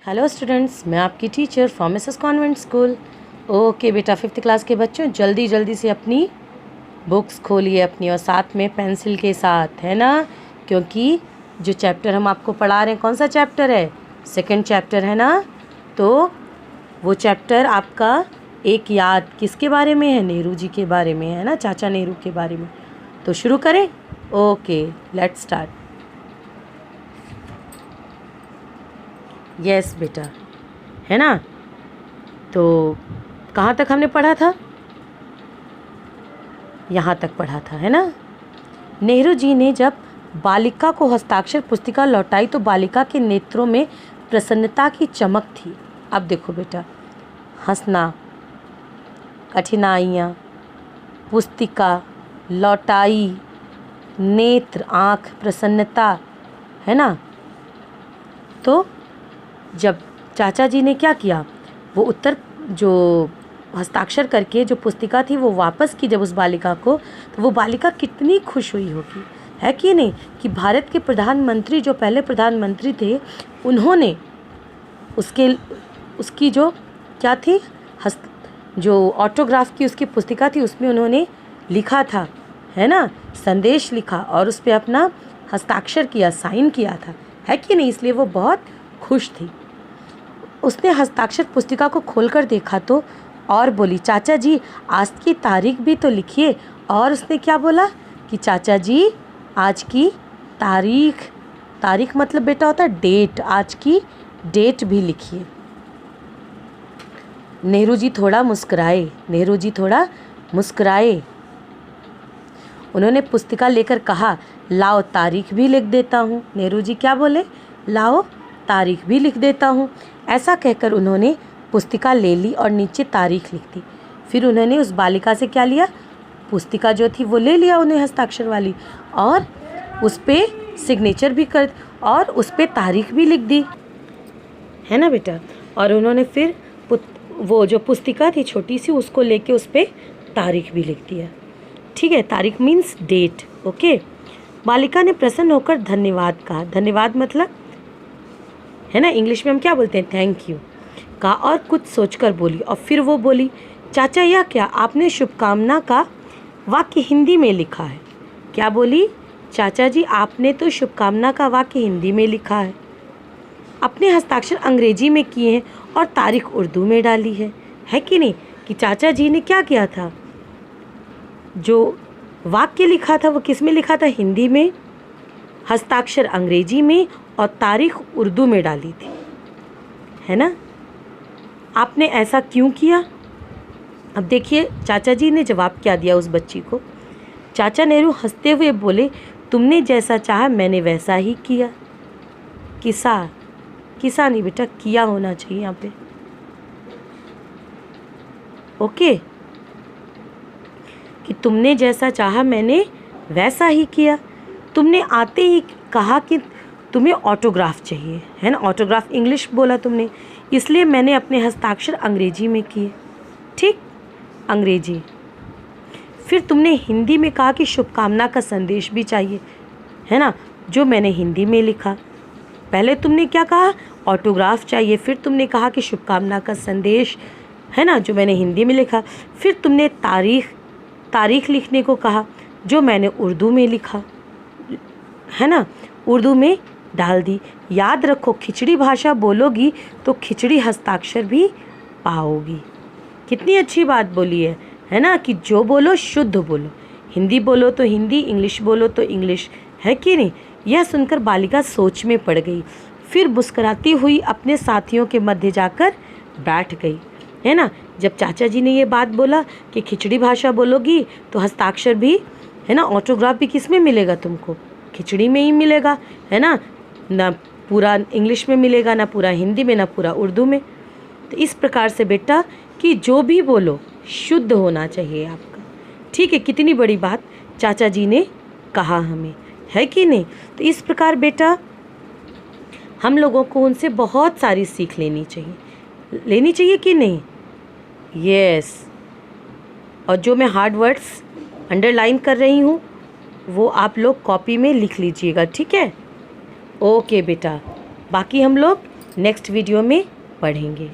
Hello students, मैं आपकी teacher from Mrs convent school. Okay बेटा, 5th क्लास के बच्चों जल्दी जल्दी से अपनी बुक्स खोलिए अपनी, और साथ में पेंसिल के साथ, है ना, क्योंकि जो चैप्टर हम आपको पढ़ा रहे हैं कौन सा चैप्टर है? 2nd चैप्टर है ना। तो वो चैप्टर आपका एक याद किसके बारे में है? नेहरू जी के बारे में, है ना, चाचा नेहरू के बारे में। तो शुरू करें। Okay, let's start. यस बेटा, है ना। तो कहाँ तक हमने पढ़ा था? यहाँ तक पढ़ा था, है ना। नेहरू जी ने जब बालिका को हस्ताक्षर पुस्तिका लौटाई तो बालिका के नेत्रों में प्रसन्नता की चमक थी। अब देखो बेटा, हंसना, कठिनाइयाँ, पुस्तिका लौटाई, नेत्र आँख, प्रसन्नता, है ना। तो जब चाचा जी ने क्या किया, वो उत्तर जो हस्ताक्षर करके जो पुस्तिका थी वो वापस की जब उस बालिका को, तो वो बालिका कितनी खुश हुई होगी, है कि नहीं, कि भारत के प्रधानमंत्री जो पहले प्रधानमंत्री थे उन्होंने उसकी जो क्या थी, जो ऑटोग्राफ की उसकी पुस्तिका थी उसमें उन्होंने लिखा था, है ना, संदेश लिखा और उस पर अपना हस्ताक्षर किया, साइन किया था, है कि नहीं। इसलिए वो बहुत खुश थी। उसने हस्ताक्षर पुस्तिका को खोलकर देखा तो और बोली, चाचा जी आज की तारीख भी तो लिखिए। और उसने क्या बोला कि चाचा जी आज की तारीख मतलब बेटा होता है डेट, आज की डेट भी लिखिए। नेहरू जी थोड़ा मुस्कुराए। उन्होंने पुस्तिका लेकर कहा, लाओ तारीख भी लिख देता हूँ। नेहरू जी क्या बोले? लाओ तारीख भी लिख देता हूँ। ऐसा कहकर उन्होंने पुस्तिका ले ली और नीचे तारीख लिख दी। फिर उन्होंने उस बालिका से क्या लिया? पुस्तिका जो थी वो ले लिया उन्हें, हस्ताक्षर वाली, और उस पर सिग्नेचर भी कर और उस पर तारीख भी लिख दी, है ना बेटा। और उन्होंने फिर वो जो पुस्तिका थी छोटी सी उसको लेके उस पर तारीख भी लिख दिया। ठीक है, तारीख मीन्स डेट। ओके। बालिका ने प्रसन्न होकर धन्यवाद कहा। धन्यवाद मतलब, है ना, इंग्लिश में हम क्या बोलते हैं? थैंक यू कहा और कुछ सोचकर बोली। और फिर वो बोली, चाचा यह क्या, आपने शुभकामना का वाक्य हिंदी में लिखा है। क्या बोली? चाचा जी आपने तो शुभकामना का वाक्य हिंदी में लिखा है, अपने हस्ताक्षर अंग्रेजी में किए हैं और तारीख उर्दू में डाली है कि नहीं। कि चाचा जी ने क्या किया था, जो वाक्य लिखा था वो किस में लिखा था? हिंदी में, हस्ताक्षर अंग्रेजी में और तारीख उर्दू में डाली थी, है ना। आपने ऐसा क्यों किया? अब देखिए चाचा जी ने जवाब क्या दिया उस बच्ची को। चाचा नेहरू हंसते हुए बोले, तुमने जैसा चाहा मैंने वैसा ही किया। किसा नहीं बेटा, किया होना चाहिए यहाँ पे। ओके, कि तुमने जैसा चाहा मैंने वैसा ही किया। तुमने आते ही कहा कि तुम्हें ऑटोग्राफ चाहिए, है ना, ऑटोग्राफ इंग्लिश बोला तुमने, इसलिए मैंने अपने हस्ताक्षर अंग्रेजी में किए। ठीक, अंग्रेजी। फिर तुमने हिंदी में कहा कि शुभकामना का संदेश भी चाहिए, है ना, जो मैंने हिंदी में लिखा। पहले तुमने क्या कहा? ऑटोग्राफ चाहिए। फिर तुमने कहा कि शुभकामना का संदेश, है ना, जो मैंने हिंदी में लिखा। फिर तुमने तारीख लिखने को कहा, जो मैंने उर्दू में लिखा, है ना, उर्दू में डाल दी। याद रखो, खिचड़ी भाषा बोलोगी तो खिचड़ी हस्ताक्षर भी पाओगी। कितनी अच्छी बात बोली है ना, कि जो बोलो शुद्ध बोलो, हिंदी बोलो तो हिंदी, इंग्लिश बोलो तो इंग्लिश, है कि नहीं। यह सुनकर बालिका सोच में पड़ गई, फिर मुस्कुराती हुई अपने साथियों के मध्य जाकर बैठ गई, है ना। जब चाचा जी ने ये बात बोला कि खिचड़ी भाषा बोलोगी तो हस्ताक्षर भी, है ना, ऑटोग्राफ भी किस में मिलेगा तुमको? खिचड़ी में ही मिलेगा, है ना पूरा इंग्लिश में मिलेगा, ना पूरा हिंदी में, ना पूरा उर्दू में। तो इस प्रकार से बेटा कि जो भी बोलो शुद्ध होना चाहिए आपका। ठीक है, कितनी बड़ी बात चाचा जी ने कहा हमें, है कि नहीं। तो इस प्रकार बेटा हम लोगों को उनसे बहुत सारी सीख लेनी चाहिए कि नहीं। यस। और जो मैं हार्ड वर्ड्स अंडरलाइन कर रही हूँ वो आप लोग कॉपी में लिख लीजिएगा, ठीक है। ओके बेटा, बाकी हम लोग नेक्स्ट वीडियो में पढ़ेंगे।